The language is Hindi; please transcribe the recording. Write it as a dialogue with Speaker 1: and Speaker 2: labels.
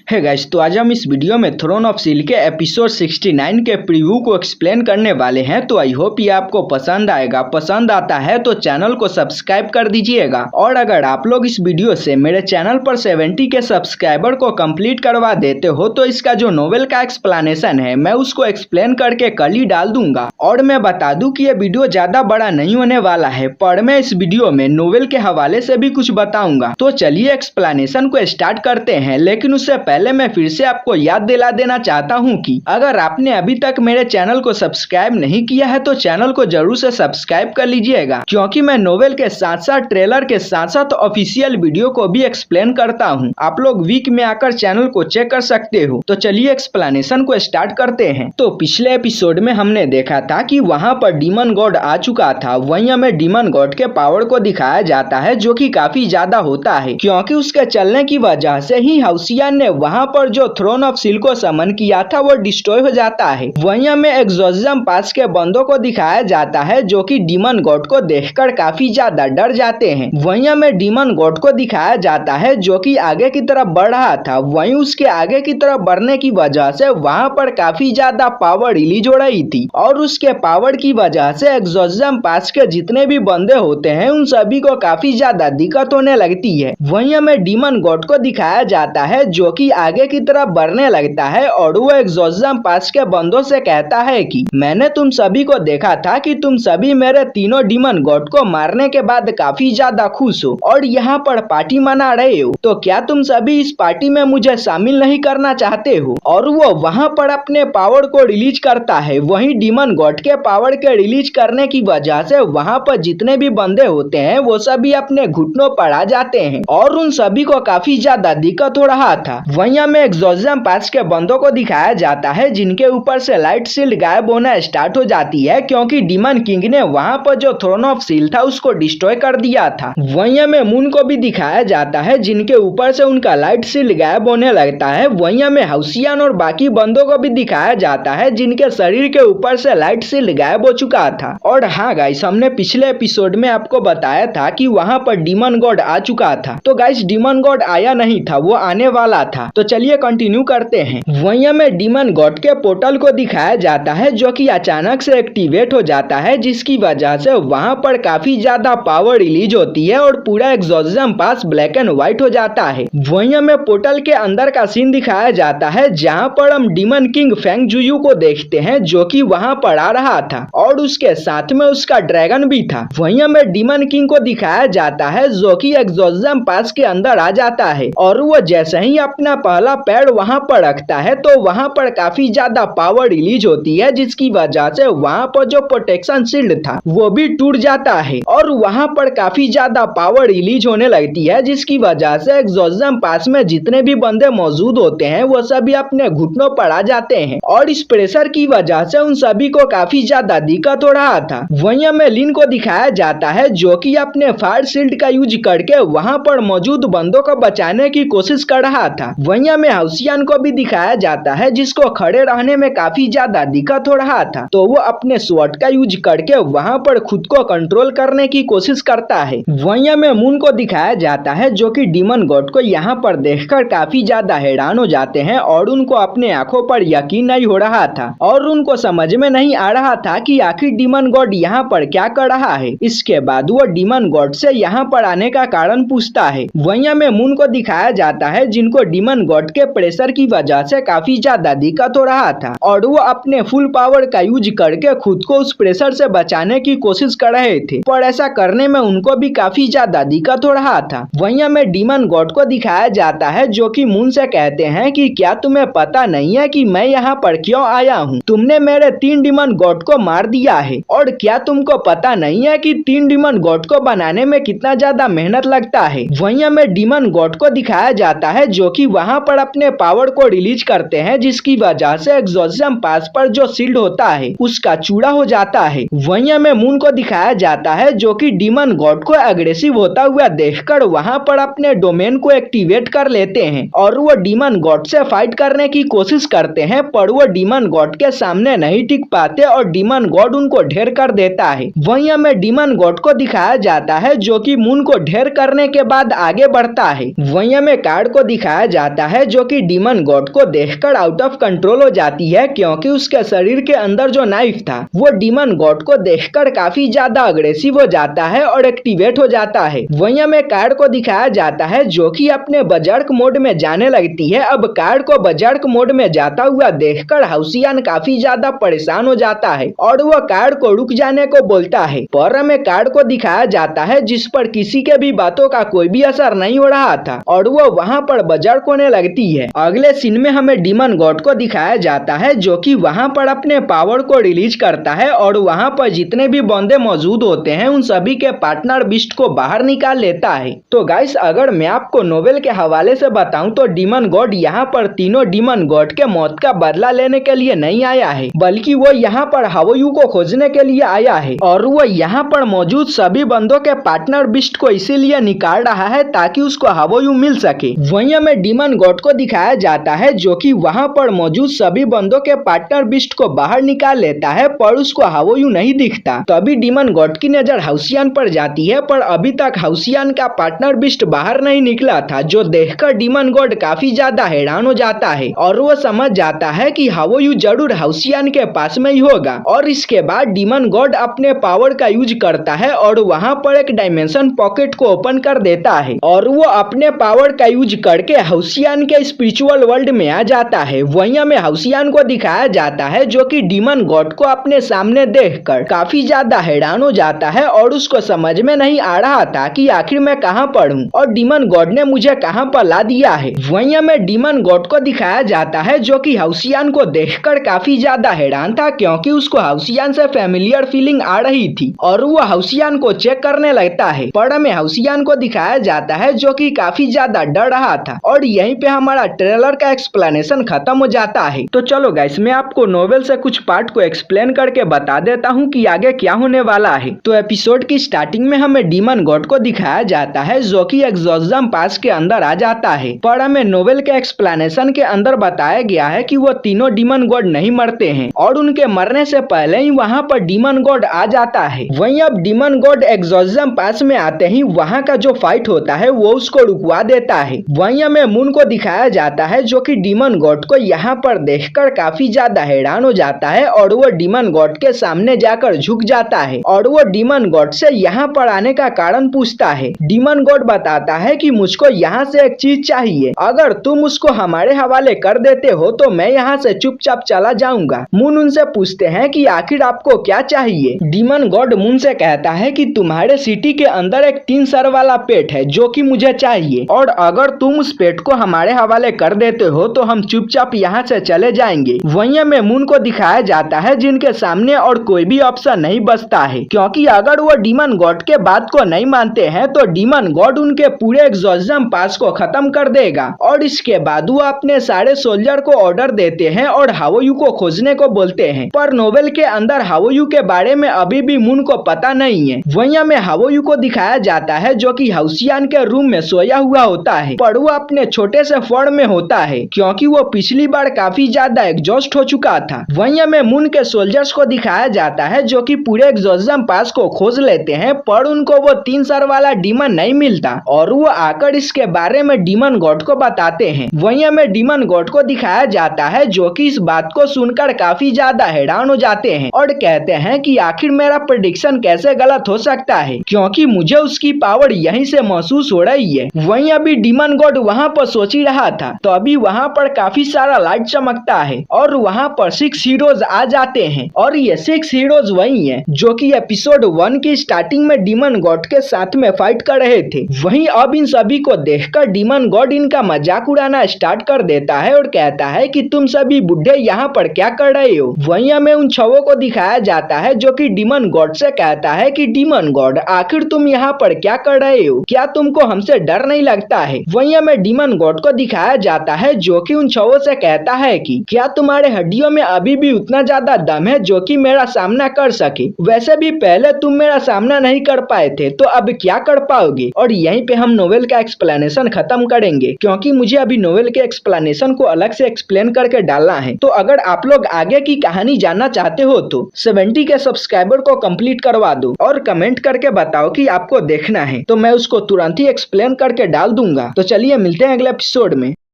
Speaker 1: है गाइस, तो आज हम इस वीडियो में थ्रोन ऑफ स्टील के एपिसोड 69 के प्रीव्यू को एक्सप्लेन करने वाले हैं। तो आई होप ये आपको पसंद आएगा। पसंद आता है तो चैनल को सब्सक्राइब कर दीजिएगा। और अगर आप लोग इस वीडियो से मेरे चैनल पर 70 के सब्सक्राइबर को कंप्लीट करवा देते हो तो इसका जो नोवेल का एक्सप्लेनेशन है मैं उसको एक्सप्लेन करके कल ही डाल दूंगा। और मैं बता दूं कि ये वीडियो ज्यादा बड़ा नहीं होने वाला है, पर मैं इस वीडियो में नोवेल के हवाले से भी कुछ बताऊंगा। तो चलिए एक्सप्लेनेशन को स्टार्ट करते हैं। लेकिन उससे पहले मैं फिर से आपको याद दिला देना चाहता हूं कि अगर आपने अभी तक मेरे चैनल को सब्सक्राइब नहीं किया है तो चैनल को जरूर से सब्सक्राइब कर लीजिएगा, क्योंकि मैं नोवेल के साथ साथ ट्रेलर के साथ साथ ऑफिशियल वीडियो को भी एक्सप्लेन करता हूं। आप लोग वीक में आकर चैनल को चेक कर सकते हो। तो चलिए एक्सप्लेनेशन को स्टार्ट करते हैं। तो पिछले एपिसोड में हमने देखा था कि वहां पर डीमन गॉड आ चुका था। वहीं हमें डीमन गॉड के पावर को दिखाया जाता है जो कि काफी ज्यादा होता है, क्योंकि उसके चलने की वजह से ही हाउसियन ने वहां पर जो थ्रोन ऑफ स्टील को समन किया था वो डिस्ट्रॉय हो जाता है। वहीं हमें एग्जॉर्सिज्म पास के बंदों को दिखाया जाता है जो कि डीमन गॉड को देखकर काफी ज्यादा डर जाते हैं। वहीं हमें डीमन गॉड को दिखाया जाता है जो कि आगे की तरफ बढ़ रहा था। वहीं उसके आगे की तरफ बढ़ने की वजह से वहां पर काफी ज्यादा पावर रिलीज हो रही थी और उसके पावर की वजह से एग्जॉर्सिज्म पास के जितने भी बंदे होते हैं उन सभी को काफी ज्यादा दिक्कत होने लगती है। वहीं हमें डीमन गॉड को दिखाया जाता है जो कि आगे की तरफ बढ़ने लगता है और वो एग्जॉर्सिज्म पास के बंदों से कहता है कि मैंने तुम सभी को देखा था कि तुम सभी मेरे तीनों डीमन गॉड को मारने के बाद काफी ज्यादा खुश हो और यहाँ पर पार्टी मना रहे हो, तो क्या तुम सभी इस पार्टी में मुझे शामिल नहीं करना चाहते हो। और वो वहाँ पर अपने पावर को रिलीज करता है। वहीं डीमन गॉड के पावर के रिलीज करने की वजह से वहाँ पर जितने भी बंदे होते हैं वो सभी अपने घुटनों पर आ जाते हैं और उन सभी को काफी ज्यादा दिक्कत हो रहा था। वहीं हमें एग्जॉर्सिज्म पास के बंदों को दिखाया जाता है जिनके ऊपर से लाइट शील्ड गायब होना स्टार्ट हो जाती है, क्योंकि डीमन किंग ने वहां पर जो थ्रोन ऑफ स्टील था उसको डिस्ट्रॉय कर दिया था। वहीं हमें मून को भी दिखाया जाता है जिनके ऊपर से उनका लाइट शील्ड गायब होने लगता है। वहीं हमें हाउसियन और बाकी बंदों को भी दिखाया जाता है जिनके शरीर के ऊपर से लाइट शील्ड गायब हो चुका था। और हाँ गाइस, हमने पिछले एपिसोड में आपको बताया था कि वहां पर डीमन गॉड आ चुका था। तो गाइस, डीमन गॉड आया नहीं था, वो आने वाला था। तो चलिए कंटिन्यू करते हैं। वहीं हमें डीमन गॉड के पोर्टल को दिखाया जाता है जो कि अचानक से एक्टिवेट हो जाता है, जिसकी वजह से वहां पर काफी ज्यादा पावर रिलीज होती है और पूरा exorcism pass black and white हो जाता है। वहीं हमें पोर्टल के अंदर का सीन दिखाया जाता है जहां पर हम डीमन किंग फेंग जुयू को देखते हैं जो कि वहां पर आ रहा था और उसके साथ में उसका ड्रैगन भी था। वहीं हमें डीमन किंग को दिखाया जाता है जो कि एग्जॉर्सिज्म पास के अंदर आ जाता है और वो जैसे ही अपना पहला पैर वहां पर रखता है तो वहां पर काफी ज्यादा पावर रिलीज होती है, जिसकी वजह से वहां पर जो प्रोटेक्शन शील्ड था वो भी टूट जाता है और वहां पर काफी ज्यादा पावर रिलीज होने लगती है, जिसकी वजह से एग्जॉर्सिज्म पास में जितने भी बंदे मौजूद होते हैं वो सभी अपने घुटनों पर आ जाते हैं और इस प्रेशर की वजह से उन सभी को काफी ज्यादा दिक्कत हो रहा था। वहीं हमें लिन को दिखाया जाता है जो कि अपने फायर शील्ड का यूज करके वहां पर मौजूद बंदों को बचाने की कोशिश कर रहा था। वहीं हमें हाउसियन को भी दिखाया जाता है जिसको खड़े रहने में काफी ज्यादा दिक्कत हो रहा था, तो वो अपने स्वॉर्ड का यूज करके वहां पर खुद को कंट्रोल करने की कोशिश करता है। वहीं हमें मून को दिखाया जाता है जो कि डीमन गॉड को यहाँ पर देखकर काफी ज्यादा हैरान हो जाते हैं और उनको अपने आंखों पर यकीन नहीं हो रहा था और उनको समझ में नहीं आ रहा था कि आखिर डीमन गॉड यहाँ पर क्या कर रहा है। इसके बाद वो डीमन गॉड से यहाँ पर आने का कारण पूछता है। वहीं हमें मून को दिखाया जाता है जिनको डीमन गॉड के प्रेशर की वजह से काफी ज्यादा दिक्कत हो रहा था और वो अपने फुल पावर का यूज करके खुद को उस प्रेशर से बचाने की कोशिश कर रहे थे, पर ऐसा करने में उनको भी काफी ज्यादा दिक्कत हो रहा था। वहीं हमें डीमन गॉड को दिखाया जाता है जो कि मून से कहते हैं कि क्या तुम्हें पता नहीं है कि मैं यहाँ पर क्यों आया हूँ। तुमने मेरे 3 डीमन गॉड को मार दिया है और क्या तुमको पता नहीं है कि 3 डीमन गॉड को बनाने में कितना ज्यादा मेहनत लगता है। वहीं हमें डीमन गॉड को दिखाया जाता है जो कि वहां पर अपने पावर को रिलीज करते हैं, जिसकी वजह से एग्जॉर्सिज्म पास पर जो शील्ड होता है उसका चूड़ा हो जाता है। वहीं हमें मून को दिखाया जाता है जो कि डीमन गॉड को एग्रेसिव होता हुआ देखकर वहां पर अपने डोमेन को एक्टिवेट कर लेते हैं और वो डीमन गॉड से फाइट करने की कोशिश करते हैं, पर वो डीमन गॉड के सामने नहीं टिक पाते है और डीमन गॉड उनको ढेर कर देता है। वहीं हमें डीमन गॉड को दिखाया जाता है जो कि मून को ढेर करने के बाद आगे बढ़ता है। वहीं हमें कार्ड को दिखाया जाता है जो कि डीमन गॉड को देखकर आउट ऑफ कंट्रोल हो जाती है, क्योंकि उसके शरीर के अंदर जो नाइफ था वो डीमन गॉड को देखकर काफी ज्यादा अग्रेसिव हो जाता है और एक्टिवेट हो जाता है। वहीं हमें कार्ड को दिखाया जाता है जो कि अपने बजर्क मोड में जाने लगती है। अब कार्ड को बजर्क मोड में जाता हुआ देखकर हाउसियान काफी ज्यादा परेशान हो जाता है और वो कार्ड को रुक जाने को बोलता है, पर हमें कार्ड को दिखाया जाता है जिस पर किसी के भी बातों का कोई भी असर नहीं हो रहा था और वो वहाँ पर बजर्क होने लगती है। अगले सीन में हमें डीमन गॉड को दिखाया जाता है जो कि वहाँ पर अपने पावर को रिलीज करता है और वहाँ पर जितने भी बंदे मौजूद होते हैं उन सभी के पार्टनर बिस्ट को बाहर निकाल लेता है। तो गाइस, अगर मैं आपको नोवेल के हवाले से बताऊं तो डीमन गॉड यहाँ पर तीनों डीमन गॉड के मौत का बदला लेने के लिए नहीं आया है, बल्कि वो यहाँ पर हाओयू को खोजने के लिए आया है और वो यहाँ पर मौजूद सभी बंदों के पार्टनर बिस्ट को इसीलिए निकाल रहा है ताकि उसको हाओयू मिल सके। वहीं हमें डीमन गॉड को दिखाया जाता है जो कि वहाँ पर मौजूद सभी बंदों के पार्टनर बिस्ट को बाहर निकाल लेता है, पर उसको हाओयू नहीं दिखता। तभी डीमन गॉड की नजर हाउसियान पर जाती है, पर अभी तक हाउसियान का पार्टनर बिस्ट बाहर नहीं निकला था, जो देखकर डीमन गॉड काफी ज्यादा हैरान हो जाता है और वो समझ जाता है कि हाओयू जरूर हाउसियान के पास में ही होगा। और इसके बाद डीमन गॉड अपने पावर का यूज करता है और वहाँ पर एक डायमेंशन पॉकेट को ओपन कर देता है और वो अपने पावर का यूज करके हाउसियान के स्पिरिचुअल वर्ल्ड में आ जाता है। वहीं हमें हाउसियान को दिखाया जाता है जो कि डीमन गॉड को अपने सामने देखकर काफी ज्यादा हैरान हो जाता है और उसको समझ में नहीं आ रहा था कि आखिर मैं कहाँ पर हूँ और डीमन गॉड ने मुझे कहाँ पर ला दिया है। वहीं हमें डीमन गॉड को दिखाया जाता है जो कि हाउसियान को देखकर काफी ज्यादा हैरान था, क्योंकि उसको हाउसियान से फेमिलियर फीलिंग आ रही थी और वो हाउसियान को चेक करने लगता है, पर हमें हाउसियान को दिखाया जाता है जो कि काफी ज्यादा डर रहा था। और यहीं पे हमारा ट्रेलर का एक्सप्लेनेशन खत्म हो जाता है। तो चलो गाइस, मैं आपको नोवेल से कुछ पार्ट को एक्सप्लेन करके बता देता हूँ कि आगे क्या होने वाला है। तो एपिसोड की स्टार्टिंग में हमें डीमन गॉड को दिखाया जाता है जो कि एग्जॉर्सिज्म पास के अंदर आ जाता है, पर हमें नोवेल के एक्सप्लेनेशन के अंदर बताया गया है कि वो तीनों डीमन गॉड नहीं मरते हैं और उनके मरने से पहले ही वहाँ पर डीमन गॉड आ जाता है। वहीं अब डीमन गॉड एग्जॉर्सिज्म पास में आते ही वहाँ का जो फाइट होता है वो उसको रुकवा देता है। वहीं हमें मून को दिखाया जाता है जो कि डीमन गॉड को यहाँ पर देखकर काफी ज्यादा हैरान हो जाता है और वो डीमन गॉड के सामने जाकर झुक जाता है और वो डीमन गॉड से यहाँ पर आने का कारण पूछता है। डीमन गॉड बताता है कि मुझको यहाँ से एक चीज चाहिए, अगर तुम उसको हमारे हवाले कर देते हो तो मैं यहाँ से चुपचाप चला जाऊंगा। मून उनसे पूछते हैं कि आखिर आपको क्या चाहिए। डीमन गॉड मून से कहता है कि तुम्हारे सिटी के अंदर एक 3 सर वाला पेट है जो कि मुझे चाहिए और अगर तुम उस पेट को हमारे हवाले कर देते हो तो हम चुपचाप यहाँ से चले जाएंगे। वहीं हमें मून को दिखाया जाता है जिनके सामने और कोई भी ऑप्शन नहीं बचता है, क्योंकि अगर वो डीमन गॉड के बात को नहीं मानते हैं तो डीमन गॉड उनके पूरे एग्जॉर्सिज्म पास को खत्म कर देगा और इसके बाद वो अपने सारे सोल्जर को ऑर्डर देते हैं और हाओयू को खोजने को बोलते हैं। पर नोवेल के अंदर हाओयू के बारे में अभी भी मून को पता नहीं है। वहीं हमें हाओयू को दिखाया जाता है जो कि हाउसियान के रूम में सोया हुआ होता है, पर वो अपने छोटे से फॉर्म में होता है क्योंकि वो पिछली बार काफी ज्यादा एग्जॉस्ट हो चुका था। वहीं हमें मून के सोल्जर्स को दिखाया जाता है जो कि पूरे एग्जॉर्सिज्म पास को खोज लेते हैं, पर उनको वो 3 सर वाला डीमन नहीं मिलता और वो आकर इसके बारे में डीमन गॉड को बताते हैं। वहीं हमें डीमन गॉड को दिखाया जाता है जो कि इस बात को सुनकर काफी ज्यादा हैरान हो जाते हैं और कहते हैं कि आखिर मेरा प्रेडिक्शन कैसे गलत हो सकता है, क्योंकि मुझे उसकी पावर यहीं से महसूस हो रही है। वहीं अभी डीमन गॉड वहाँ पर सोच ही रहा था तो अभी वहाँ पर काफी सारा लाइट चमकता है और वहाँ पर 6 हीरोज आ जाते हैं और ये 6 हीरोज वही हैं जो कि एपिसोड 1 की स्टार्टिंग में डीमन गॉड के साथ में फाइट कर रहे थे। वहीं अब इन सभी को देखकर डीमन गॉड इनका मजाक उड़ाना स्टार्ट कर देता है और कहता है कि तुम सभी बुढ़े यहाँ पर क्या कर रहे हो। वहीं हमें उन छवों को दिखाया जाता है जो कि डीमन गॉड से कहता है कि डीमन गॉड आखिर तुम यहाँ पर क्या कर रहे हो, क्या तुमको हमसे डर नहीं लगता है। वहीं हमें डीमन गॉड को दिखाया जाता है जो कि उन छवों से कहता है कि क्या तुम्हारे हड्डियों में अभी भी उतना ज्यादा दम है जो कि मेरा सामना कर सके। वैसे भी पहले तुम मेरा सामना नहीं कर पाए थे तो अब क्या कर पाओगे। और यहीं पे हम नोवेल का एक्सप्लेनेशन खत्म करेंगे क्योंकि मुझे अभी नोवेल के एक्सप्लेनेशन को अलग से एक्सप्लेन करके डालना है। तो अगर आप लोग आगे की कहानी जानना चाहते हो तो 70 के सब्सक्राइबर को कंप्लीट करवा दो और कमेंट करके बताओ कि आपको देखना है, तो मैं उसको तुरंत ही एक्सप्लेन करके डाल दूंगा। तो चलिए मिलते हैं अगले एपिसोड में।